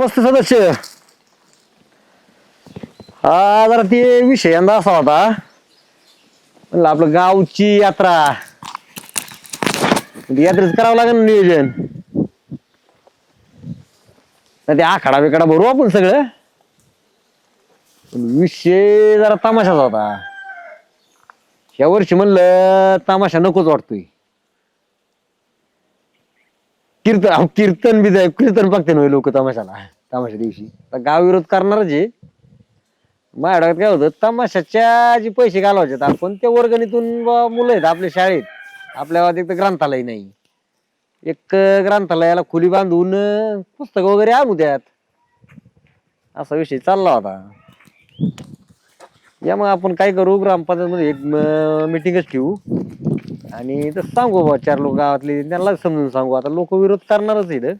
नमस्ते सदस्य. हा जरा ते विषय यंदा असा होता, म्हणलं आपलं गावची यात्रा, यात्रेच करावं लागेल ना नियोजन. ते आखाडा बिखाडा भरू आपण सगळं. विषय जरा तमाशाचा होता. या वर्षी म्हणलं तमाशा नकोच वाटतोय. कीर्तन बी जाय, कीर्तन बघते ना लोक तमाशाला. तमाशा दिवशी गाव विरोध करणारच आहे. माझ्या काय होतं, तमाशाच्या जे पैसे घालवायचे आपण त्या वर्गणीतून मुलं आहेत आपल्या शाळेत, आपल्या गावात एक तर ग्रंथालय नाही. एक ग्रंथालयाला खोली बांधून पुस्तक वगैरे आणू द्यात, असा विषय चालला होता. या मग आपण काय करू, ग्रामपंचायत मध्ये एक मिटिंगच ठेवू आणि तर सांगू बा 4 लोक गावातले, त्यांना समजून सांगू. आता लोक विरोध करणारच आहे,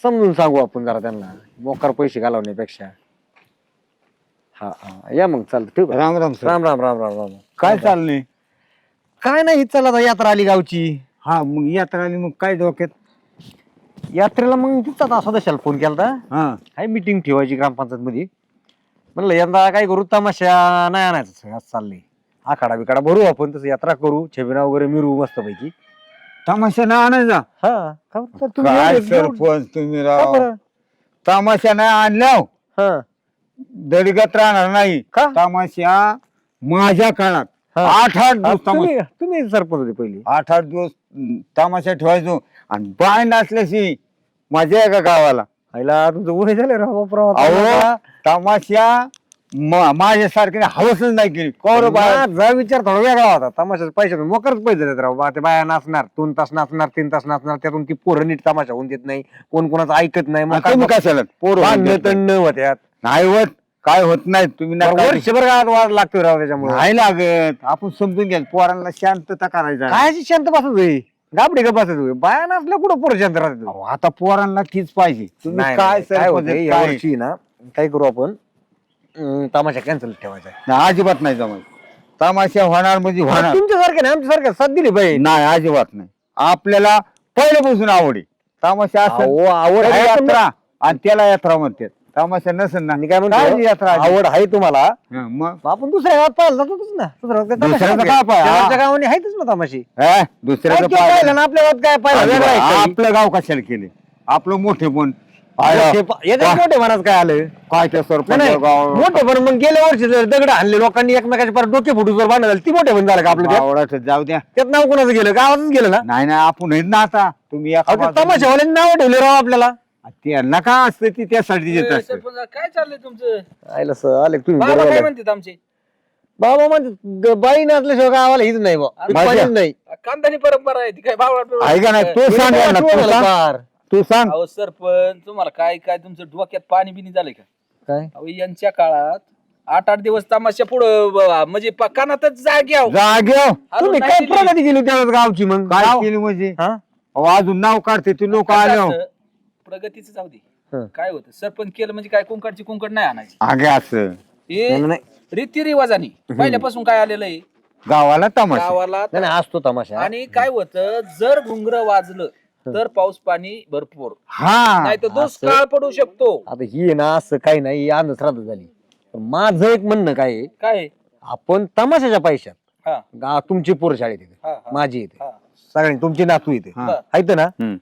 समजून सांगू आपण जरा त्यांना, मोकार पैसे घालवण्यापेक्षा. हा हा या मग चालतं. ठीक आहे. राम राम सर. राम राम राम राम राम. काय चाललंय? काय नाही, चला आता यात्रा आली गावची. हा मग यात्रा आली, मग काय डोक्यात? यात्रेला मग तिथं सदस्याला फोन केला. हा काय मिटिंग ठेवायची ग्रामपंचायत मध्ये. म्हणलं यंदा काय करू, तमाशा नाही आणायचं चाललंय. आखाडा बिखाडा भरू आपण, तसं यात्रा करू, छबिना वगैरे मिरू मस्त पैकी. तमाशा नाही आणायचा? हा काय सरपंच तुम्ही राव, तमाशा नाही आणल्या हा दडगत राहणार नाही का? तमाशा माझ्या काळात 8-8 दिवस तमाशा, तुम्ही सरपंच होते पहिले. 8-8 दिवस तमाशा ठेवायचो. आणि बाय नसल्याशी माझ्या एका गावाला आईला तुमचं वय झालं राव बापराव. अहो तमाशा माझ्यासारखे हवसच नाही केली. कौर माझा विचार थोडा वेगळा होता. तमाशाचे पैसे मोकरच पैसे देत राव बा. ते बाया नाचणार 2 तास नाचणार, 3 तास नाचणार, त्यातून ती पोरं नीट तमाशा होऊन देत नाही, कोण कोणाचं ऐकत नाही. मग तुम्ही काय चालत पोरं तंड होत्यात. नाही होत, काय होत नाही. तुम्ही वर्षभर गावात वाद लागतोय राव त्याच्यामुळे. नाही लागत, आपण समजून घ्या, पोरांना शांतता करायचा. काय शांत बसत होई, गाबडी का बसत होई, बाया नाचल्या कुठं पोरं शांत राहत. अहो, आता पोरांना तीच पाहिजे. तुम्ही काय सरपंच आहेत, या काय? वर्षी ना काय करू आपण, तमाशा कॅन्सल ठेवायचा. नाही, अजिबात नाही जमत. तमाशा होणार म्हणजे होणार. तुमच्यासारखे नाही, आमच्यासारखे साथ दिली पाहिजे. नाही, अजिबात नाही. आपल्याला पहिल्यापासून आवड आहे तमाशा. असं आवड आहे यात्रा आणि त्याला यात्रा म्हणतात. तमाशा नसेल ना, मी काय काय म्हणतो, यात्रा आवड आहे तुम्हाला, हं, मग आपण दुसऱ्या गावात पाहिलं जातोच ना. दुसऱ्याचं काय पाहिलं? शेजारच्या गावाने आहेतच ना तमाशी. दुसऱ्याचं काय पाहिलं ना आपल्या गावात, काय पाहिलं वेगळं आहे काही? आपलं गाव कशाला केले, आपलं मोठे पण याच्यात मोठे मनात काय आलं, काय त्या सरपंच गाव मोठे पण मग गेल्या वर्षी जर दगड आणले लोकांनी एकमेकाच्या पर डोके फुटू जर बांधलं ती मोठे पण झालं का आपलं? आवडायचं जाऊ द्या. त्यात नाव कोणाचं गेलं, गावातच गेलं ना. नाही नाही, आपण हेच ना. आता तुम्ही तमाशावाल्यांनी नाव ठेवले राव आपल्याला. त्यांना का असतं ती त्यासाठी देत असतं. सरपंच काय चाललंय तुमचं? आले तुम्ही बाबा बरोबर काय आहे. म्हणतात आमचे? बाबा म्हणते बाई नसल्याशिवाय गावाला हीच नाही बा. पाणीच नाही. कांदानी परंपरा आहे ती काय बाबा ऐका नाही, तू सांग यांना, तू सांग. फार. तू सांग. अहो सरपंच, तुम्हाला काय काय तुमचं डोक्यात पाणी बिनी झालंय का? काय अहो यांच्या काळात 8-8 दिवस तमाशा पुढं म्हणजे कानातच जाग्याव जाग्याव तुम्ही काय प्रगती केली त्या गावची मग? काय गाव- केली म्हणजे? हा? अहो, अजून नाव काढते तू लोक आले. प्रगतीच जाऊ दे. हं. काय होतं, सरपंच केलं म्हणजे काय कुंकडची कुंकड नाही आणायची. आगे असं हे नाही रीतिरिवाजानी पहिल्यापासून काय आलेलं आहे गावाला तमाशा. गावाला. नाही, असतो तमाशा. आणि काय होतं, जर घुंगर वाजलं तर पाऊस पाणी भरपूर, हा नाही तर दुष्काळ पडू शकतो. आता ही आहे ना असं काही नाही, ही अंधश्रद्धा झाली. पण माझं एक म्हणणं काय आहे, काय? आपण तमाशाच्या पैशात हा तुमची पोर शाळेत येते, हा, हा. माझी येते, हा. सगळ्यांनी तुमची नातू येते, हा. आहेत ना. हम्म.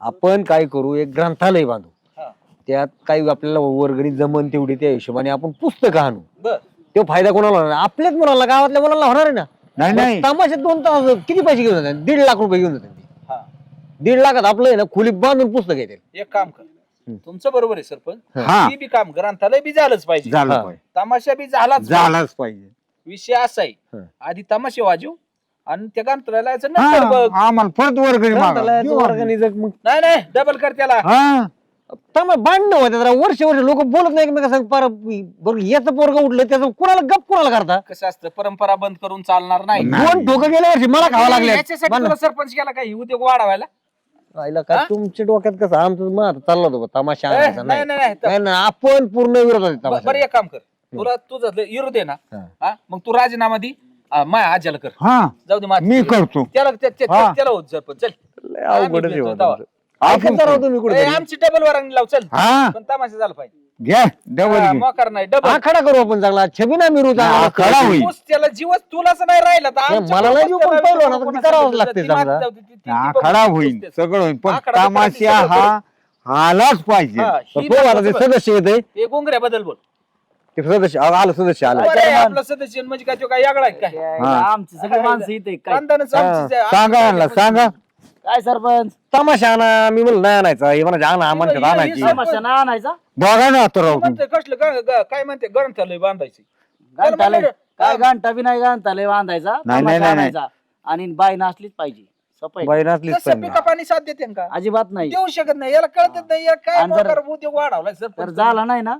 आपण काय करू, एक ग्रंथालय बांधू. हा. त्यात काही आपल्याला वर्गणी जमन तेवढी त्या हिशोबाने आपण पुस्तकं आणू. बर. तो फायदा कोणाला होणार? आपल्याच मुलाला, गावातल्या मुलाला होणार आहे ना. नाही नाही, तमाशात 2 तास किती पैसे घेऊन जातात? 1.5 लाख रुपये घेऊन जातात. हा. 1.5 लाखात आपलं आहे ना खोली बांधून पुस्तक येते. एक काम कर, तुमचं बरोबर आहे सरपंच. हा. ती बी काम, ग्रंथालय बी झालंच पाहिजे, झालं हा. पाहिजे, तमाशा बी झालाच पाहिजे. झालाच पाहिजे. विषय असा आहे, हं. आधी तमाशे वाजू आणि त्या ग्रंथालयाला यायचं नंतर बघ. हा, आम्हाला परत वर्गणी मागा. ग्रंथालयाचं वर्गणी जर मग नाही नाही, डबल कर त्याला. हा भांडणं होत्या जरा, वर्ष लोक बोलत नाही एकमेका सांग. बरं याचं पोरग उठलं त्याचं कुणाला गप कुणाला करता? कसं असतं, परंपरा बंद करून चालणार नाही. नाही. 2 ठोकं गेल्या वर्षी मला खावा लागले. याच्यासाठी तुला सरपंच केला काही उद्योग वाढवायला? काय तुमच्या डोक्यात कसं, आमचं मग चाललं होतं तमाशा आणायचा. नाही नाही नाही. नाही ना, आपण पूर्ण विरोधात आहे बरं तमाशा. एक काम कर, तुला तुझं विरोध आहे ना, हा. हा? मग तू राजीनामा दे, माया आज्याला कर. हा, जाऊ दे मी करतो. त्याला हा. त्याला होत सरपंच. चल लय अवघडच आहे आम्ही बा भेटतो, तुमचं. ऐकत जरा तुम्ही ए, कुठे आमची डबल वरांगणी लाव चल हा पण तमाशा झाला पाहिजे घ्या डबल घे. मोकार नाही डबल आखाडा करू आपण चांगला छबी ना मिरू चांगला आखाडा होईल. त्याला जीवच तुलाच नाही राहिला तर नाही, आमच्या मला नाही जीव, पण कोणाला पहिलं ना, कोणाला ते करावंच ती लागते माती समजा. जाऊ दे, ती बघू आखाडा ती होईल पुसतेच. सगळं होईल पण आखाडा तर तमाशा सगळं हा आलाच पाहिजे हा, तर ही तो आता ते महत्वाचं बघ. सदस्य येते हे गोंगऱ्या बदल बोल ते सदस्य आलं सदस्य आलं बरं आहे, आपलं सदस्य म्हणजे काय तो काय यागळा आहे काय हा. आमची सगळी माणसं इथे काय कांदानच आमचीच आहे. सांगा यांना सांगा काय सरपंच तमाशा आणा मी म्हणलं नाही आणायचा हे म्हणा आणा म्हणतात आणायची समस्या ना आणायचा बघा ना आता राव म्हणते कसलं काय म्हणते ग्रंथालय बांधायची घंटाले काय घंटा बी नाही घंटाले बांधायचा नाही, तमाशा नाही. आणायचा आणि बाई नाचलीच पाहिजे सफाई बाई नसलीच तसं पाहिजे. पिका पाणी साथ देते का अजिबात नाही देऊ शकत नाही याला कळतच नाही याला काय आणि जर- मोकार उद्योग वाढवलाय तर सर झाला नाही ना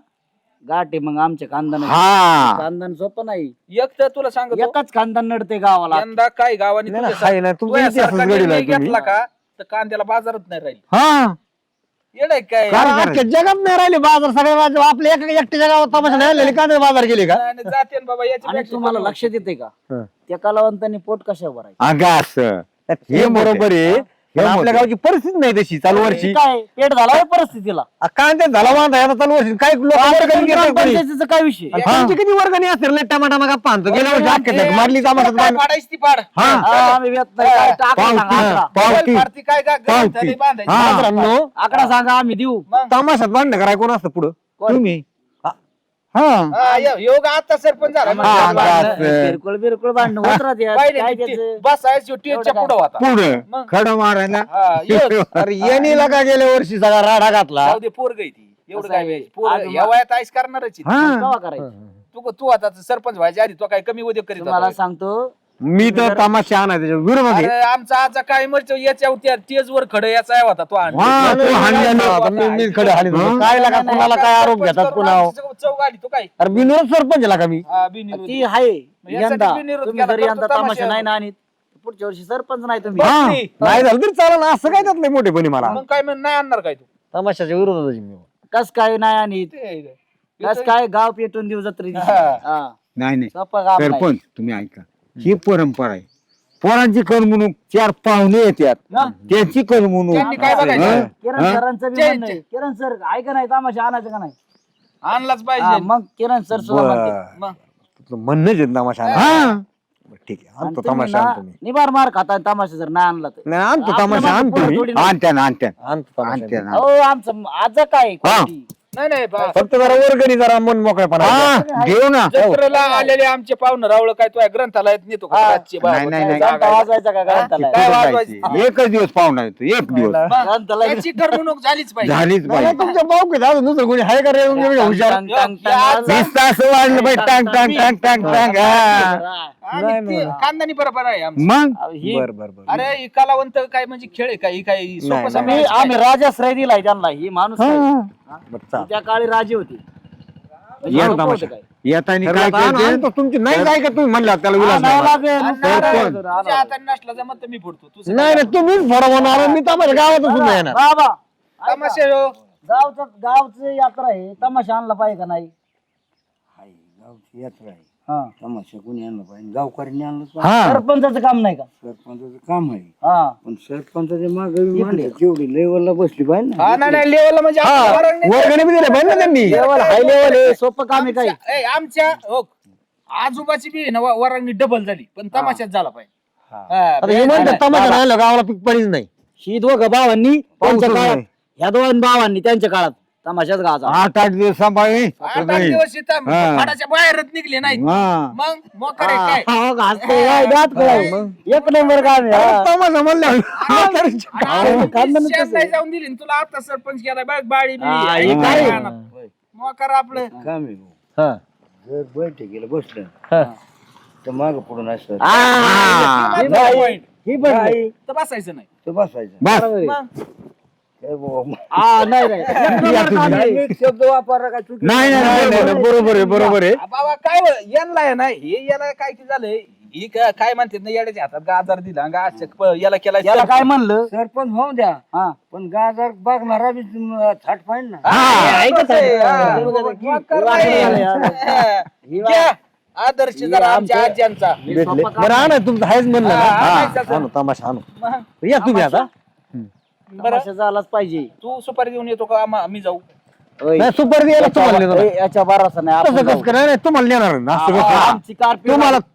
गाठी मग आमच्या खानदान हा खानदान सोपं नाही एक तर तुला सांगतो एकच खानदान नडते गावाला यंदा काय गावाने नाही ना, तुझ्या हाय ना, तुमच्या तुझ्यासारखा इतिहासच घडीला निर्णय तुम्ही. घेतला का तर कांद्याला बाजारच नाही राहील हा येड आहे काय काय अरे, अख्ख्या जगात नाही राहिले बाजार सगळ्या आपल्या एकट्याच्या गावात तमाशा नाही आलेले कांदे बाजार गेले का नाही, नाही, जाते ना बाबा आणि याच्या तुम्हाला लक्षात येते का हं. त्या कलावंतांनी पोट कशावर भरायचं अगं असं हे बरोबर आहे पण हे आपल्या मोठं. गावची परिस्थिती नाही तशी चालू वर्षी काय पेट झाला होय परिस्थितीला कांदे झाला बांधा आता चालू वर्षी काही लोक वर्गणी घेतात कोणी. ग्रामपंचायतीचा काय विषय आणि तुमची किती वर्गणी असेल नाही टमाटा मग पाहतो गेल्या वर्षी अख्ख्या मारली काय टमाटा पाडायची ती पाड हा हा, आम्ही व्यत नाही. काय टाका सांगा, आकडा. पावती पाडती काय काय पावती. ग्रंथालय बांधायची हा. मित्रांनो आकडा सांगा आम्ही देऊ मग तमाशात भांडण कराय कोण असतं पुढं तुम्ही हा हा, योग आता सरपंच झाला हा, म्हणजे असं. बिरकुळ बिरकुळ भांडण होत राहते पहिले काय ती- त्याचं बसायची टीच्या पुढं होता पुढं मग? खडं मारायला हा, योग. अरे येणीला का गेल्या वर्षी सगळा राडा घातला जाऊ दे पोरग ती एवढं असं काय आहे. व्हायचं? पोरं आज या वयात आईस करणारच आहे. हा केव्हा करायचं तू आता सरपंच व्हायच्या आधी तो काय कमी उद्योग करीत तुम्हाला होता? सांगतो मी तर तमाशा आणा त्याच्या विरोधात अरे आमचा आजचा काय मरच याच्या टेजवर खड याचा आहे होता तो हा, तो हाणलेला. मी खडे हाणीत होतो. हं? काय लागा कुणाला काय आरोप घेतात पुन्हा चौक आली तो काय अरे बिनविरोध सरपंच लागा मी हा, बिनविरोध. ती आहे यासाठी यंदा बिनविरोध तुम्ही केला जर तर यंदा तो तमाशा तमाशा नाही ना आणि पुढच्या वर्षी सरपंच नाही तुम्ही हा. बघ ती. नाही झालं तरी चालेल ना असं काय त्यात नाही मोठेपणी मला मग काय म्हण नाही आणणार काय तू तमाशाच्या विरोधात मी कस काय नाही आणि ते- कस काय गाव पेटून देऊ जत्री हा. नाही नाही सोपं गाव नाही. सरपंच तुम्ही ऐका ही परंपरा आहे पोरांची करमणूक 4 पाहुणे येतात हा. त्यांची करमणूक त्यांनी काय बघायचं? हं? किरण हं? सरांचं बी म्हणणं आहे. किरण सर ऐका नाही तमाशा आणायचं का नाही आणलाच हा, पाहिजे मग किरण सर सुद्धा म्हणते मग तुझं म्हणणंच येत तमाशा आणा. हा बरं, ठीक आहे आणि आणतो तुम्ही तमाशा ना आणतो मी निबार मार खाता तमाशा जर नाही आणला तर नाही आणतो आपल्या तमाशा मागं आणतो पुढं मी थोडी ना. आणत्यान आणत्यान आणतो तमाशा आणत्यान मी. अहो आमचं आज काय quality? नाही नाही फक्त जरा वर्गणी जरा मन मोकळेपणा हा घेऊ ना जत्रेला आलेले आमचे पाहुणे रावळ काय तो ग्रंथालयात नेतो का? हा. रातची बाबा. नाही, नाही, नाही. घंटा वाजवायचा का ग्रंथालय? काय कुठं वाजवायचं? जायचं? एकच दिवस पाहुणा येतो एक दिवस मग ग्रंथालय. त्याची करमणूक झालीच पाहिजे झालीच नाही, पाहिजे तुमच्या भाऊ की दादा दुसरं कोणी आहे का रे हुशार टंग, टंग, टंग, टंग. 20 तास वाढलं बाई टांग टांग टांग टांग टांग हा. आणि ते खानदानी बरोबर आहे आमचं. मग अहो, ही बर बर बर अरे ही कलावंत काय म्हणजे खेळ आहे का ही काय नाही, सोपं नाही. आम्ही समजायचं आम्ही राजाश्रय दिलाय त्यांना ही माणूस हा. नाही. बरं, चाल. त्या काळी राजे होते म्हणजे या सोपं तमाशा. होतं काय? येतानी ठरलं काय आता आणा, करते आणतो. तुमची नाही काय का तुम्ही म्हणला त्याला हा, विलास नाही नाही लागेल. आणि नुसतं नारळ राजा सरपंच. तुझ्या हाताने नसला जमत तर मी फोडतो तुझं नाही नाही तुम्हीच फळा म्हणणार मी तमाशा गावातच सुद्धा येणार बाबा तमाशे हो. गावचं यात्रा आहे तमाशा आणला पाहिजे का नाही गावची यात्रा आहे हा. तमाशा कोणी आणलं पाहिजे गावकऱ्यांनी आणलं पाहिजे हा सरपंचाचं काम नाही का सरपंचाचं काम आहे हा पण सरपंचाच्या मागे जेवढी लेवलला बसली पाहिजे ना हा नाही नाही लेवलला म्हणजे आपल्या वरांगणीत- वर्गणी बी दिले पाहिजे ना त्यांनी लेवल हाय लेवल आहे सोपं काम आहे काही ए, आमच्या हो आजोबाची बी ना वरांगणी डबल झाली पण तमाशात झाला पाहिजे हा, आता हे म्हणतात तमाशा नाही आलं गावाला पीक पाणीच नाही ही दोघं भावांनी त्यांच्या पाऊसच काळात नाही. ह्या दोन भावांनी त्यांच्या काळात तमाशाच गावाचा 8-8 दिवस सांभाळी 8-8 दिवस इथं हा. फाडाच्या बाहेरच निघले नाही हा मग मोकर आहे काय हा, घासतोय, काय, दात काय. एक नंबर काम आहे हा. तमाशा म्हणल्यावर आणि खानदानच शेत तसं नाही आहे. जाऊन दिली न तुला आता सरपंच केला बघ बाळी बिळी. हा, आई हे काय काय? राहणार? मोकर आपलं काम आहे भाऊ. हा, जर बैठकीला बसलं हा. तर माग पुढून असं हा, हे नाही, point. ही पण नाही. तर बसायचं नाही तर बसायचं बस बरोबर आहे. मग काय बाबा, हा, नाही, नाही. एक नंबर काम आहे. एक शब्द वापरला काय चुकी नाही नाही नाही, नाही, नाही, बरोबर आहे बरोबर आहे बाबा काय यांना आहे ना हे याला काय की झालंय ही काय म्हणतात ना येड्याच्या हातात गाजर दिला याला केला याला काय म्हणलं सरपंच होऊन द्या हा पण गाजर बघणारा बी थाट पाहिजे ना ऐकत आहे. ही वा- घ्या. आदर्श जरा आमच्या आज्यांचा भेटले सोपं काम बरं आणा तुमचं आहेच म्हणलं हा, ना आणायचं. आणू तमाशा आणू मग या तुम्ही आता तमाशा झालाच पाहिजे. तू सुपारी घेऊन येतो का आम्ही जाऊ? होय. नाही सुपारी द्यायला तुम्हाला देतो ना. याच्या बाराचा नाही तसं आपण कसं जाऊ. काय? नाही तुम्हाला देणार ना असं कसं? आमची कार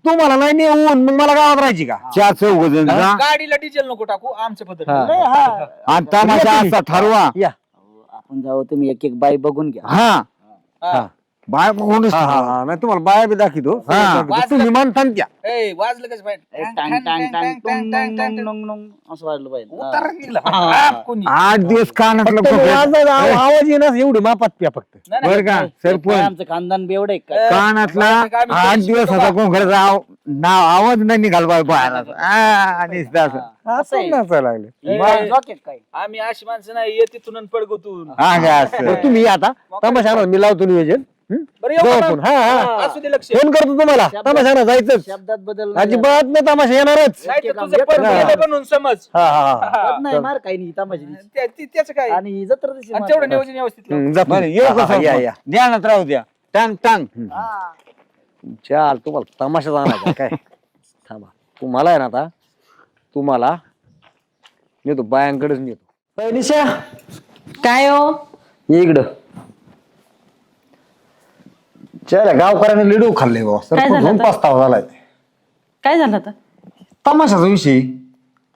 तुम्हाला नाही नेऊन मग मला गावात राहायची का? 4 जण जा गाडीला डिझेल नको टाकू आमच्या पद्धतीने. हा. आणि तमाशा असा ठरवा. या आपण जाऊ, तुम्ही एक एक बाई बघून घ्या. हा हा. बाय कोणच हा, हा, हा. नाही तुम्हाला बाया बी दाखवतो तुम्ही मानतान त्या. ए, वाजलं कसं पाहिजे? टांग टांग टांग टुंग, नुंग, नुंग, नुंग, नुंग असं वाजलं पाहिजे. उतारा निघला पाहिजे. हा, कोणी? 8 दिवस कानातलं फक्त खोकं. आवाज येणार एवढी मापात प्या फक्त. नाही, नाही. बर का काय सरपंच आमचं खानदान बेवड आहे काय? कानातला काय आम्ही 8 पैसे दिवस देतो आता का? कोंकड्याचा नाव आवाज नाही निघाल बाहेर आणि असं आहे. नाचायला लागले. ए, डोक्यात काय? आम्ही अशी माणसं नाही येते तिथून आणि पडगोतून. बरं, तुम्ही या आता तमाशा आणा, मी लावतो नियोजन. बरं येऊ जाऊ का आपण. मग? हा, हा. असू दे लक्ष. फोन करतो तुम्हाला तमाशा जायचं. शब्दात बदल नाही. अजिबात नाही तमाशा येणारच. नाही तर तुझं पण गेलं बनवून समज. हा हा हा. बदल नाही, मार काही नाही तमाशा. त्याचं काय? आणि जत्रा दिवशी आणि मार. तेवढं नियोजन व्यवस्थित लाव. हम्म, जा बरं तुम्ही. येऊ हा, का हा, या या. सरपंच? ध्यानात राहू द्या. टांग टांग हा. चाल तुम्हाला तमाशा आणायचा काय? थांबा तुम्हाला आहे ना आता तुम्हाला नेतो बायांकडेच नेतो. निशा काय हो? ये इकडं. चला गावकऱ्याने लिडू खाल्ले बा काय झालं दोन आता? पास्तावा झालाय. काय झालं आता? तमाशाचा विषय.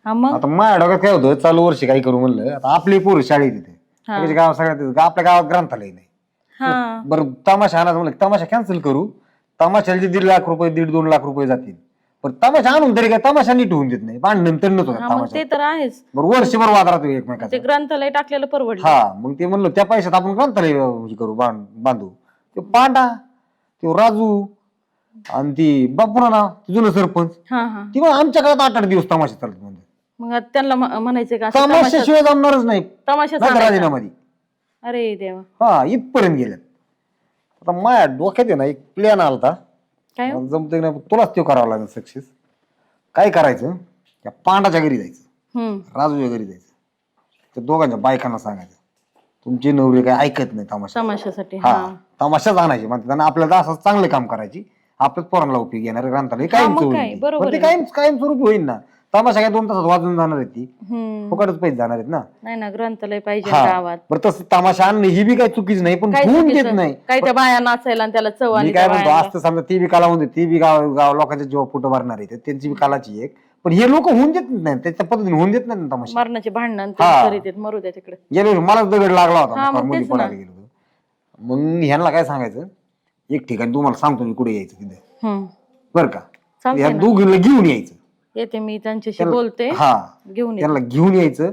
हा मग आता माझ्या डोक्यात काय होतं चालू वर्षी काही करू म्हणलं. आता आपली पोरं शाळेत येते हा. गाव सगळ्यात आपल्या गावात ग्रंथालय नाही. हा बरं तमाशा आणायचं म्हणलं तमाशा कॅन्सल करू. तमाशाला 1.5 लाख रुपये 1.5-2 लाख रुपये जातील. पण तमाशा आणून तरी काय तमाशा नीट होऊन देत नाही. भांडण तर नव्हतं हा मग तमाशा. ते तर आहेच. बरं वर्षभर वाद राहतो ते एकमेकाचा. ग्रंथालय टाकलेलं परवडलं. हा मग ते म्हणलं त्या पैशात आपण ग्रंथालय हे करू बांधू. ते पांडा ते राजू आणि ती बापुरा ना जुनं सरपंच हा हा ती मग आमच्या काळात 8-8 दिवस तमाशा चालत म्हणजे मग आता त्यांना म्हणायचं का असं तमाशाशिवाय जमणारच नाही. तमाशा नाही चालायचा? राजीनामाधी. अरे देवा. हा इथपर्यंत गेल्यात. आता माझ्या डोक्यात आहे ना एक प्लॅन आलता. काय हो? जमतंय ना तुलाच ते करावं लागेल सक्सेस. काय करायचं त्या पांडाच्या घरी जायचं राजूच्या घरी जायचं. त्या दोघांच्या बायकांना सांगायचं तुमची नवरी काय ऐकत नाही तमाशा. तमाशासाठी. हा हा तमाशाच आणायची म्हणतात आणि आपल्याला असं चांगलं काम करायची. आपल्याच पोरांना उपयोग येणार ग्रंथालय हा, मग काय, कायम बरोबर ते आहे. कायम स्वरूपी होईल ना. तमाशा काय 2 तासात वाजून जाणार आहेत ती हम्म. फुकटच पैसे जाणार आहेत ना. नाही ना ग्रंथालय पाहिजे हा गावात. बरं तसं तमाशा आणणं ही बी काही चुकीच नाही पण काय होऊन देत चुकीचं? नाही. काय त्या बाया नाचायला आणि त्याला चव मी आणि काय त्या म्हणतो बायांना- असतं समजा ती बी कला होऊन ती बी गाव लोकांच्या जीवा फुटं भरणार आहे त्यांची बी कलाची एक. पण हे लोक होऊन देत नाही त्याच्या पद्धतीने होऊन देत नाही ना तमाशा. मरणाचे भांडण हा. करीत मरू द्या तिकडे. गेलो मलाच दगड लागला हा, होता मग मध्ये तेच ना. पडायला गेलो होतो. मग ह्यांना काय सांगायचं एक ठिकाणी तुम्हाला सांगतो मी कुठे यायचं तिथे बरं का. चालतंय या ना. दोघीला घेऊन यायचं. येते मी त्यांच्याशी त्यांना- बोलते. हा घेऊन येते. त्यांना घेऊन यायचं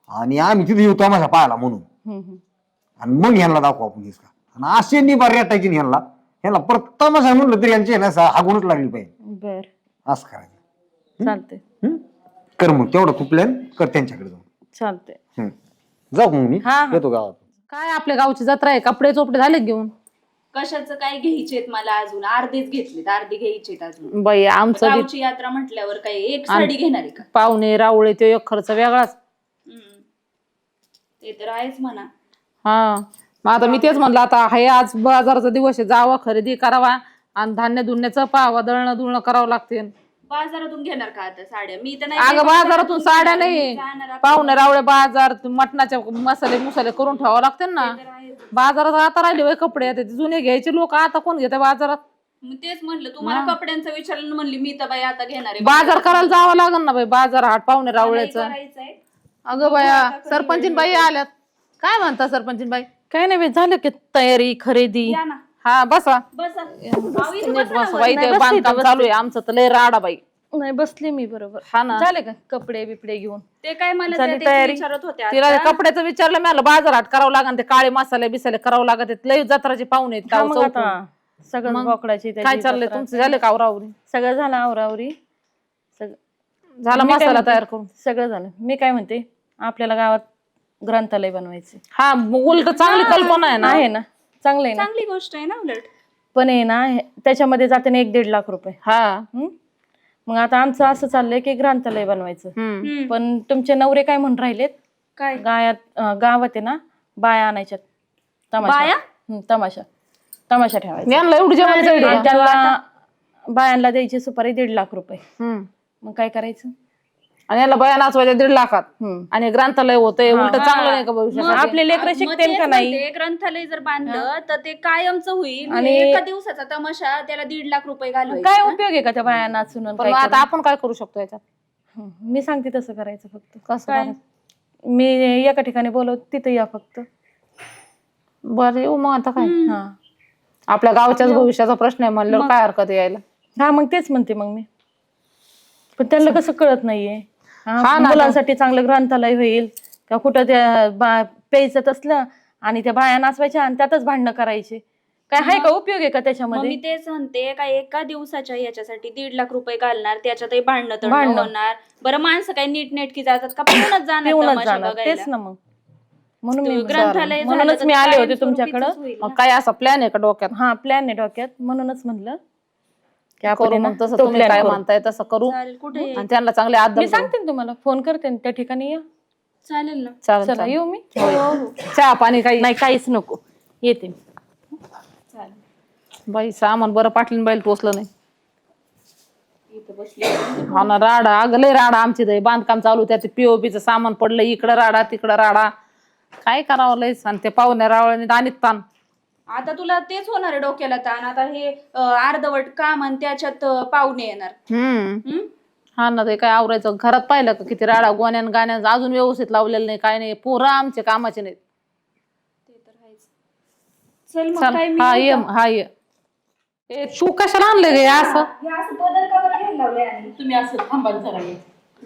आणि आम्ही तिथे येऊ तमाशा पाहायला म्हणून. हम्म. आणि मग ह्यांना दाखवू आपण हिसका. आणि असे निभार रेटायची ह्यांना परत तमाशा म्हणलं तरी यांची हागूनच लागली पाहिजे. बर असं करायचं. चालते हम्म? कर मग तेवढं तू प्लॅन कर त्यांच्याकडे जाऊन. चालते. हम्म. जाऊ मग मी हा, हा. येतो गावात. काय आपल्या गावची जत्रा आहे कपडे चोपडे झाले घेऊन. कशाचं काय घ्यायचेत मला अजून अर्धेच घेतलेत अर्धे घ्यायचेत अजून. बाई आमचं बी गावची यात्रा म्हटल्यावर काय एक साडी घेणार आहे का? पाहुणे रावळे तो एक खर्च वेगळाच. हम्म. ते तर आहेच म्हणा. हा मग आता मी तेच म्हणलं आता हे आज बाजाराचा दिवस आहे जावा खरेदी करावा आणि धान्य धुण्याचं पाहावा दळणं धुळणं करावं लागते. बाजारातून घेणार का आता साड्या? मी तर नाही अगं बाजारातून साड्या नाही जाणार आता. पाहुणे रावळे बाजार मटणाचे मसाले मुसाले करून ठेवावं लागते ना. तर आहेच. बाजारात आता राहिले होय कपडे आता ते जुने घ्यायचे लोक आता कोण घेते बाजारात. मग तेच म्हणलं तुम्हाला कपड्यांचं विचारलं म्हणली मी तर बाई आता घेणार आहे. बाजार करायला जावं लागेल ना बाई बाजार हाट पाहुणे मलाही रावळ्याचं. करायचंय. अगं बाया सरपंचीन बाई आल्यात. काय म्हणता सरपंचीन बाई? काय नाही बाई झालं की तयारी खरेदी. या ना हा बसा. बसा. अहो, इथं नीट बसा ना बसा वर. बाई ते बांधकाम चालू आहे आमचं तर लय राडा बाई. नाही बसले मी बरोबर. हा ना झाले का कपडे बिपडे घेऊन? ते काय मला झाली त्या दिवशी तयारी? विचारत होत्या तिला आता. कपड्याचं विचारलं मला बाजार हाट करावं लागेल ते काळे मसाले बिसाले करावं लागत लय जत्राचे पाहुणे आहेत हा, गाव मग चौकून. आता सगळं मग बोकडाची काय त्याची चाललंय जत्रा. तुमचं झालं का आवरावरी? सगळं झालं आवरावरी. झाला मी काय मसाला म्हणते? तयार करून? सगळं झालं. मी काय म्हणते आपल्याला गावात ग्रंथालय बनवायचे हा उलट चांगली कल्पना आहे ना. आहे ना चांगलं आहे ना. चांगली गोष्ट आहे ना उलट. पण आहे ना त्याच्यामध्ये जाते ना 1-1.5 लाख रुपये. हा हम्म? मग आता आमचं असं चाललंय की ग्रंथालय बनवायचं. हम्म. पण तुमचे नवरे काय म्हणून राहिलेत काय गावात आहे ना बाया आणायच्यात. बाया? तमाशा ठेवायचा. यांना एवढी जेवणाची आणि idea? त्याला बायांना द्यायची सुपारी 1.5 लाख रुपये. हम्म. मग काय करायचं? आणि याला बया नाचवायच्या 1.5 लाखात हम्म. आणि ग्रंथालय होतंय उलट हा. चांगलं नाही का मग भविष्यात आपले लेकरं मग शिकतील तेच का नाही? म्हणते, ग्रंथालय जर बांधलं तर ते कायमचं होईल. आणि- एका दिवसाचा तमाशा त्याला 1.5 लाख रुपये घालवायचे काय ना? उपयोग आहे का त्या बाया नाचून आणि पण काय मग आता करून? आपण काय करू शकतो याच्यात मी सांगते तसं करायचं फक्त. कसं काय? करायचं? मी एका ठिकाणी बोलव तिथं या फक्त. बरं येऊ मग आता काय हा आपल्या गावच्याच भविष्याचा प्रश्न आहे म्हणल्यावर काय हरकत आहे यायला. हा मग तेच म्हणते मग मी. पण त्यांना कसं कळत नाहीये. हा ना. मुलांसाठी चांगलं ग्रंथालय होईल का कुठं त्या प्यायचं असलं आणि त्या बाया नाचवायच्या आणि त्यातच भांडणं करायचे. काय आहे का उपयोग आहे का मग त्याच्यामध्ये? मी तेच म्हणते का एका दिवसाच्या याच्यासाठी 1.5 लाख रुपये घालणार त्याच्यातही भांडणं तंडणं भांडणं. होणार. बरं माणसं काही नीट नेटकी जातात का पिऊनच जाणार पिऊनच तमाशा जाणार बघायला? तेच ना मग. म्हणून मी ग्रंथालय झालं म्हणूनच तर मी आले होते कायमस्वरूपीचंच तुमच्याकडं. होईल मग ना. काय असा प्लॅन आहे का डोक्यात हा प्लॅन आहे डोक्यात म्हणूनच म्हणलं की आपण करू आहे ना, मग तसं तो तुम्ही plan काय करू. म्हणताय तसं करू चालेल कुठे आणि त्यांना चांगले आदर मी सांगते ना तुम्हाला फोन करते ना, त्या ठिकाणी या. चालेल ना. चालेल चला चालेल. येऊ मी. चहा पाणी काही नाही काहीच नको येते मी. बाई सामान बरं पाटलीन बाईल टोचलं नाही. हा ना राडा अगले राडा आमची दे बांधकाम चालू त्यात पीओपीचं सामान पडलं इकडं राडा तिकडं राडा काय करावं लयच आणि ते पाहुण्या रावळ्याने दानीत ताण. आता तुला तेच होणार आहे डोक्याला ताण. आता हे अर्धवट काम आणि त्याच्यात पाहुणे येणार. हम्म? हा ना ते काय आवरायचं घरात पाहिलं का किती राडा गोण्यान गाण्यान अजून व्यवस्थित लावलेलं नाही काय नाही पोरं आमचे कामाचे नाहीत. चल मग चल काय मी हा येऊ ये का? हा ये ए, तू कशाला आणलं गे असं हे असं बदल का बरं घ्यायला लावलंय आणि? तुम्ही असं थांबाल जरा ये.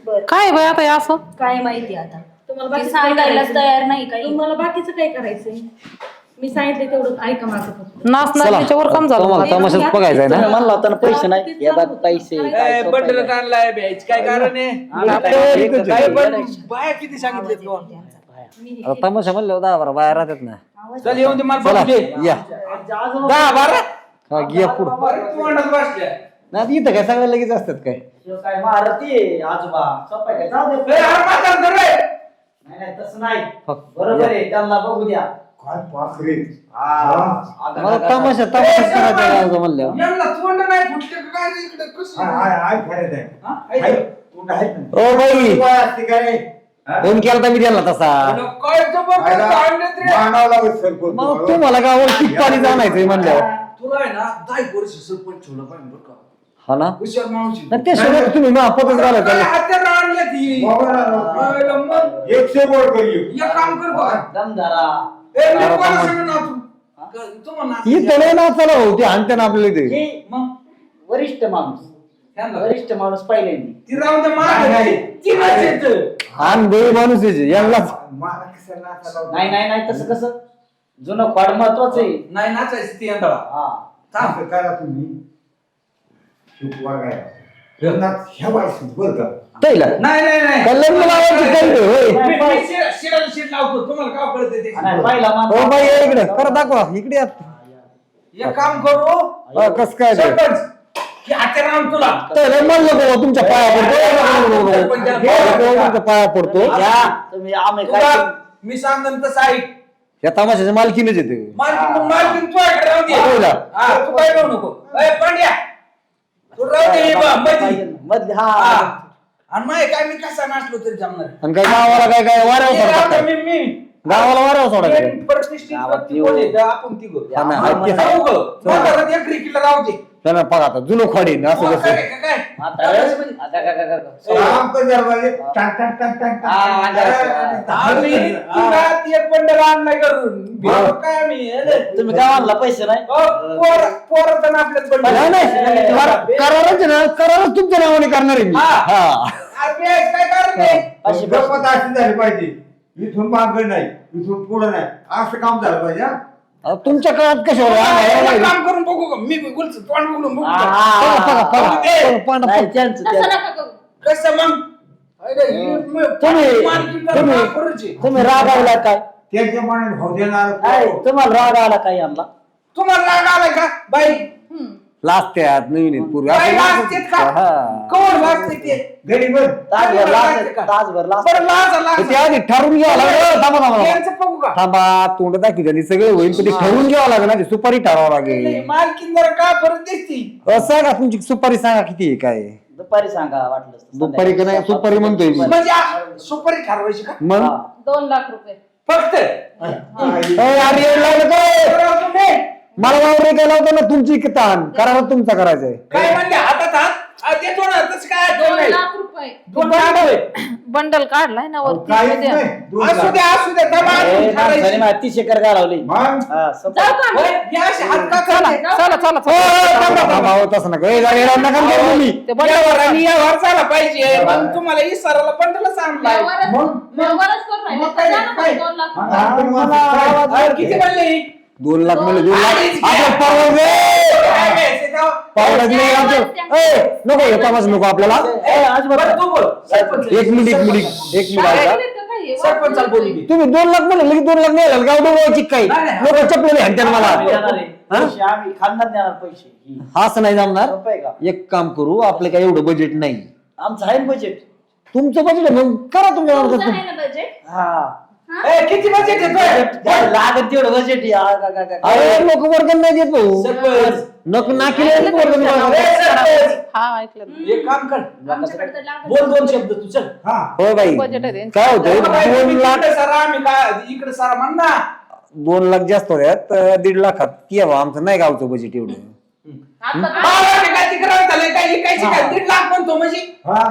बरं काय बाई आता हे असं काय माहिती आता तुम्हाला ते बाकीचं काय सांगायलाच करायचं? तयार नाही काही. तुम्हाला बाकीचं काय करायचंय? मी सांगितलं तेवढं ऐका माझं फक्त. नाचणार त्याच्यावर कम झालं तुम्हाला तमाशाच बघायचा आहे तुम्ही ना. म्हणला होता ना पैसे नाही या बाबा पैसे काय सोपं आहे बंडल का? आणलाय ब्याच काय कारण आहे? आपलं काय पण बाया किती सांगितलेत किंवा? आता तमाशा म्हणलं 10-12 बाहेर राहतात ना. चल येऊन दे मला चला बघू दे. या 10-12 हा घ्या पुढं. तोंडात बसल्या. नाही इथं काय सगळ्या लगेच असतात काय. काय महारती आहे आजोबा सोपं आहे का? जाऊ दे. ए, अरे म्हातारं धर रे. नाही नाही तसं नाही फक्त बरोबर या. आहे त्यांना बघू द्या. काय पाखरे मला तमाशा करायचा गावचा म्हणल्यावर. यांना तोंड नाही फुटले का काय रे इकडे कसं? हाय फरक आहे हा? हाय, तोंड आहे ना. ओ बाई काय असते काय हा? फोन केला तर मी त्यांना तसा. काय जबरदस्त आणलेत रे. मानावं लागत सरपंच. मग तुम्हाला गावावर टिप्पाणी जाणायचंय म्हणल्यावर. तुला आहे ना 10 वर्ष सरपंच ठेवलं पाहिजे बरं का. हा ना हुशार माणूस आहे. नाही ते सोडून तुम्ही महापतच काय घालायचं. हत्यारं आणल्यात ही? मोबाईल मग 100 वर करियो. एक काम कर बघा. दमदारा ए, मी कोणाला सांगू नाचू? तुम्हाला नाचू ही तळे नाचायला होती आणि त्यानं आपल्या इथे. हे मग वरिष्ठ माणूस त्यांना वरिष्ठ माणूस पहिल्यांदी ती राहून दे मागे. ती नाचायचं. आणि बेळी माणूस यायचे यांनाच. मला कसं नाचायला नाही नाही नाही तसं कसं जुनं खोड महत्वाचं आहे. नाही नाचायची ती यंत्रणा. हा थांब. असं करा तुम्ही चूक वागायला. लग्नात ह्या बाईस बरं का तैला नाही नाही नाही का लग्न लावायची काही नाही, होय. मी शिराला शीट लावतो तुम्हाला काय कळते ते नाही, पहिला मान हो बाई या इकडे करा दाखवा इकडे या. एक काम करू हा, कस काय ते सरपंच की हत्यार आणून तुला तैला म्हणलं बाबा तुमच्या पाया पडतो तुमच्या पाया पडतो या तुम्ही आम्ही तुला काय मी सांगन तसं ऐक या तमाशाच्या मालकीनच येते. मालकीन तुझ्याकडे राहू दे. बोला. हा, तू काय करू नको. ए, पांड्या तू राहू दे हे बघ, मधी. मधली हा. हा आणि माय काय मी कसा नाचलो तरी जमणार आणि काय गावाला काय काय वाऱ्यावर हे राहू दे, सोडतात. मी गावाला वाऱ्यावर सोडायचं. मेन प्रतिष्ठित गावात व्यक्ती येऊ. कोण आहे? आपण तिघं. हा ना, हा, ते- जाऊ गं. म्हातारं एक क्रिकेटला राहू दे. त्यांना बघा आता जुनं खोडीन असं मग कसं. काय आता काम कर जरा बाई. टाक टाक टाक टाक हा, टाक. आम्ही तुला ती एक बंडल आणलाय करून भेटलो काय आम्ही हे? तुम्ही गावाला पैसे नाही पोराचं ना आपल्यात बंडल. नाही नाही करारच आहे ना करारच तुमच्या नावाने करणार आहे मी. हा. हा अरे काय कारण आहे? अशी गप्पत अशी झाली पाहिजे. इथून मागं नाही इथून पुढे नाही असं काम झालं पाहिजे हा? अहो, तुमच्या काळात कशावर एक काम करून बघू का? मी बोलतो तोंड बघून बघू का? नाही त्यांचं तसं नका करू. कसं मग अरे, तुम्ही- करूची. तुम्ही रागावला काय त्याच्या मनाने भाऊ देणार काय तुम्हाला राग आला काय यांना तुम्हाला राग आलाय का बाई? लाजत्यात नवीन आहेत पूर्वी बाई असं लाजतेत का? हा. कोण लाजते ते? गरीब तासभर तासभर बरं लाज ते आधी ठरवून घ्यावं लागेल. थांबा थांबा थांबा. यांचं बघू का? थांबा तोंड दाखवी झाली सगळे होईल पण ते ठरवून घ्यावं लागेल ना ते सुपारी ठरवावं लागेल. मालकीन जरा का परत दिसती सांगा तुमची सुपारी सांगा किती आहे काय आहे. दुपारी सांगा वाटलं तर. दुपारी का नाही सुपारी म्हणतोय मी. म्हणजे सुपारी ठरवायची का मग हा. 2 लाख रुपये फक्त अरे येड लागलं काय? मला वावर काय लावतो ना तुमची ताण करायला तुमचा करायचंय. काय म्हणले हातात हात देतो ना तसं काय 2 नाही. लाख रुपये 2 लाख होय. बंडल काढलाय ना वरती काहीच मध्ये. नाही. असू दे दमा ए, ठरायची. माणसाने माती शेकर घालवली. मग हा, संपलं. जाऊ का? होय, हे असे हात का चला करते? चला चला हो, थांबा, थांबा, हो, तसं नका ए, जरा येडा नका करू तुम्ही. ते बंडल यावर आणि यावर झाला पाहिजे मग तुम्हाला इसाराला बंडलच आणलाय व्यवहारच करून राहिले. मग काय- जा ना काय? 2 लाख मग रुपये. आपण माणसं किती म्हणले 2 लाख म्हणजे 2 लाख अडीच आपलं परवड काय घ्यायचं तेव्हा? परवडत नाही आपलं. ए, नको हे तमाशा नको आपल्याला. ए, अजिबात बरं, तू बोल सरपंच. एक मिनिट ऐका. काय का काय? सरपंचाला बोलू दे. तुम्ही 2 लाख म्हणले की 2 लाख नाही आलं गाव डोळ्याची काही नाही, नाही. लोक चपलेले ह्यांच्यात मला आम्ही देणार आहे. हा? पैसे आम्ही खानदान देणार पैसे. ही. हा असं नाही जमणार. रुपये का? एक काम करू आपलं काय एवढं बजेट नाही. आमचं आहे बजेट. तुमचं बजेट मग करा तुमचं आहे तुमच्या ना बजेट? हा ए, किती बजेट येतोय काय लागत तेवढं बजेट अरे लोक वर्ग नाही देत भाऊ. सरपंच नक नाकीले वर्ग ए, नाही. सरपंच. हा ऐकलं. एक काम कर आमच्याकडे तर लागत बोल 2 शब्द तू चल हा हो बाई बजेट आहे त्यांचं. काय होतंय 2 लाख इकडे सारा आम्ही काय इकडे सारा म्हण ना 2 लाख जास्त होत्यात 1.5 लाखात की हवं आमचं नाही गावचं बजेट एवढं. आता काय तिकडे झालंय काय इकायची काय 1.5 लाख म्हणतो म्हणजे हा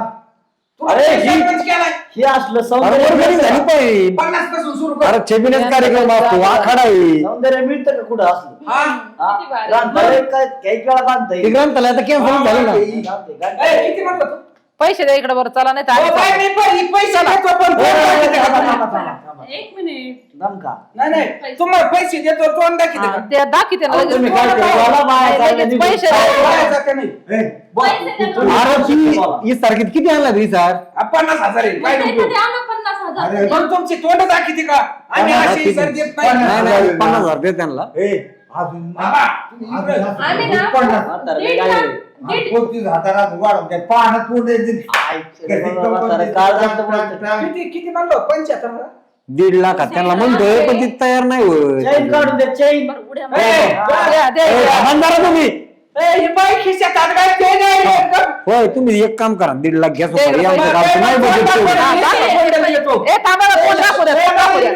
तुला अरे, किती ही- सरपंच केलाय हे असलं अरे सौंदर्य वर्गणी झाली मिळतं पाहिजे. 50 पासून सुरू कर अरे छबिनेच कार्यक्रम असतो आखाडा आहे. सौंदर्य मिळतं का कुठं असलं हा हा? किती भारी. ग्रंथालय काय काही वेळा बांधता ते येईल. ग्रंथालय आता कॅन्सल झालं ना. ए, किती म्हणलं तू पैसे द्या इकडे बरं चला नाही तर हो, आम्ही बाय, चाललो. मी पैसे देतो पण ए, तोंड दाखवते का? थांबा, थांबा, थांबा. एक मिनिट दमका. नाही नाही तुम्हाला पैसे देतो तोंड दाखवते हा, का? ते दाखवते ना अहो, लगेच. तुम्ही काय करता? मला बाहेर लगेच चाललं नाही. पैसे काय द्या. बोलायचं का नाही ए, पैसे द्या ना. अरे ती ही सारखीत किती आणला तरी सर 50,000 आहे काय मग नको ते द्या ना 50,000. अरे, पण तुमची तोंड दाखवते का आम्ही अशी सर देत नाही नाही नाही 50,000 दे त्यांना. ए, अजून बाबा, आम्ही ना म्हातारं 1.5 काय लाख आहे? 1.5 हातारात वाढवून त्या पाण्यात पूर्ण म्हातारं काळ जातं बोलतं. किती म्हणलो 75 1.5 लाखात त्यांना म्हणतोय पण ती तयार नाही होत. चैन काढून दे चैन. उड्या ए, द्या, द्या, ए, द्या. थांबा तुम्ही. ए, ही बाई खिशात हात घाल, ते नाही होय तुम्ही एक काम करा 1.5 लाख घ्या ते सुपारी. आमचं गावचं नाही बजेट तेवढं. ए थांबा ना, तोंड दाखवू द्या, तोंड दाखवू द्या.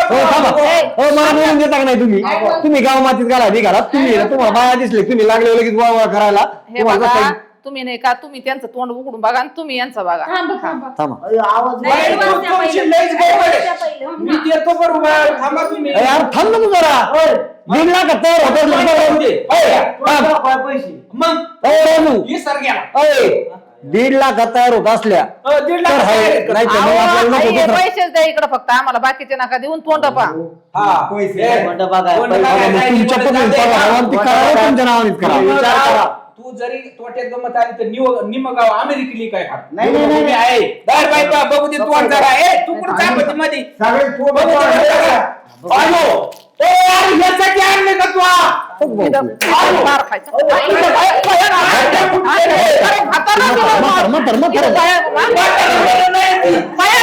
हो थांबा हो मला बोलून देता का नाही तुम्ही तुम्ही गाव मातीत घाला आधी घाला तुम्ही तुम्हाला बाया दिसले तुम्ही लागले लगेच वा वा करायला हे तुम्हाला बघा कसं- तुम्ही नाही का तुम्ही त्यांचं तोंड उघडून बघा आणि तुम्ही यांचं बघा. थांबा. थांबा अरे, आवाज नाही, वाढला. वाजल्या तुमची पहिले. लयच गडबड आहे. वाजल्या पहिले. मी देतो बरोबर थांबा तुम्ही ए, यार थांब ना तू जरा ओय, 1.5 लाख तयार होतात दे. लगेच. ए, तुला दाखवाय पैसे. मग ए, रामू. ही सर गेला 1.5 लाखात तयार होत असल्या 1.5 तर लाख हाय. आहे. नाही तर मग आपल्याला नको अहो, हे दुसरं. पैसेच द्या इकडे फक्त आम्हाला बाकीचे नका देऊन तोंड पा. हा पैसे. ए, म्हणतं बघा, कोण पैसे बघा, बघा, मग नाही, तुमच्या कोण पद्धतीने जाते. बघा, आणि ती करावं तुमच्या नावानेच करा. तू विचार गाव- करा. तू जरी तोट्यात गमत आली तर निम गाव अमेरिकेली काय खात नाही, नाही, नाही. तुम्ही आहे दर बायका बघू दे तोंड जरा ए तू कुठं चापती मध्ये सगळे पोट बघू दे वाढले. आलो ए यार यासाठी आणले का तू मार खायचा. इकडे बाया- बाया ना- अरे, हाताला दिलं मार. म्हातारं, म्हातारं. इकडे बाया- बाया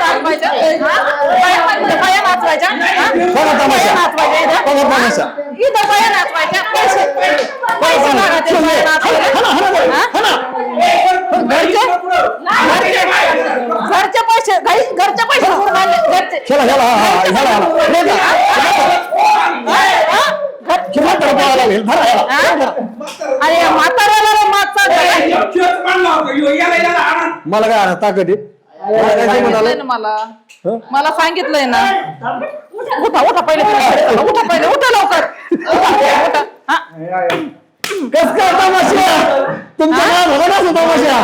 नाचवायच्या. बाया नाचवायच्या. बघा तमाशा. बघा तमाशा. इथं बाया नाचवायच्या. पैसे मागायचे बाया नाचवायला. हा? घरचे पैसे घरचे पैसे सोडून आणले. घरचे चला चला हा, हा, ह्याला, ह्याला. म्हातारं पळायला लागेल. धरा, ह्याला. अरे म्हाताऱ्याला मात मला काय आणा, ताकद आहे. मला काय जमत आलं? मला सांगितलंय ना. उठा उठा पहिले उठा पहिले उठा लवकर उठा. हा? कस काय तमाशा तुमच्या गावात होता ना तमाशा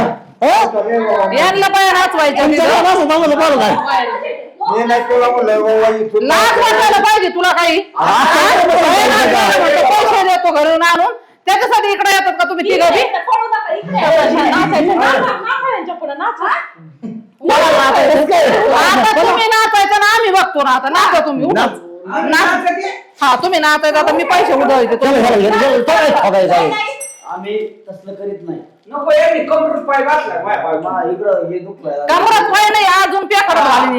यांना बाया नाचवायच्या तुमच्या तिथं. गावात होता तमाशा पाहिलं काय मी नाही तुला म्हणलं बाबा इथून लाख वाटायला पाहिजे तुला काही. पैसे देतो घरून आणून त्याच्यासाठी इकडे येतात का तुम्ही तिघं बी? पळू नका, इकडे या. नाचा यांच्या पुढं, नाचा. आता तुम्ही नाचायचं ना आम्ही बघतो ना आता नाचा तुम्ही उठा. हा तुम्ही नाचायचं आता मी पैसे उडवायचे आम्ही तसलं करीत नाही. नको यांनी कमरून पाय घातलाय पाय पाय मा, इकडं हे दुखलंय. कमरात पाय नाही अजून पेकर झाली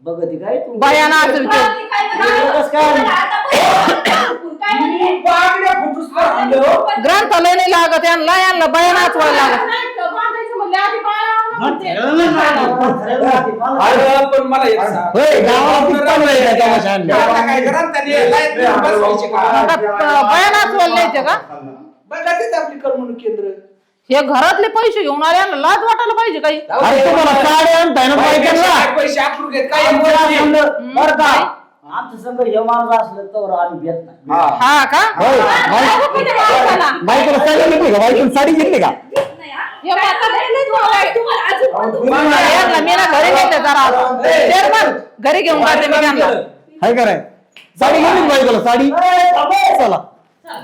बघ ती काय तू बाया नाचल बाकी काय कसं काय? आता पैसे- काय म्हणले? बागड्या फुटूस ग्रंथालय नाही लागत यांना यांना बयान वाचवायला लागत अरे पण मला एक सांग. होय, गावाला पिक्चर नाही आहे तमाशा आणल्यावर. आता काय ग्रंथालय आहे, लाईट बिल बसवायचे का? आता बयान वाचवायला न्यायचे का बघा तेच आपली करमणूक केंद्र. हे घरातले पैसे घेऊन आले यांना लाज वाटायला पाहिजे काही अरे तुम्हाला साड्या आणताय ना बायकांना. काय पैसे आखरून घेत काय बरं का आमचं संघ हे माणूस असलं तर आम्ही घेत नाही. हा का होय, बायकोला साडी घेतली का? बायकोला साडी घेतली का? यांना मी ना घरी नेते जरा चेअरमन घरी घेऊन जाते मी त्यांना हाय कराय साडी घेतली का बायकोला साडी? चला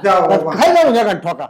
काय जाऊ जगात ठोका.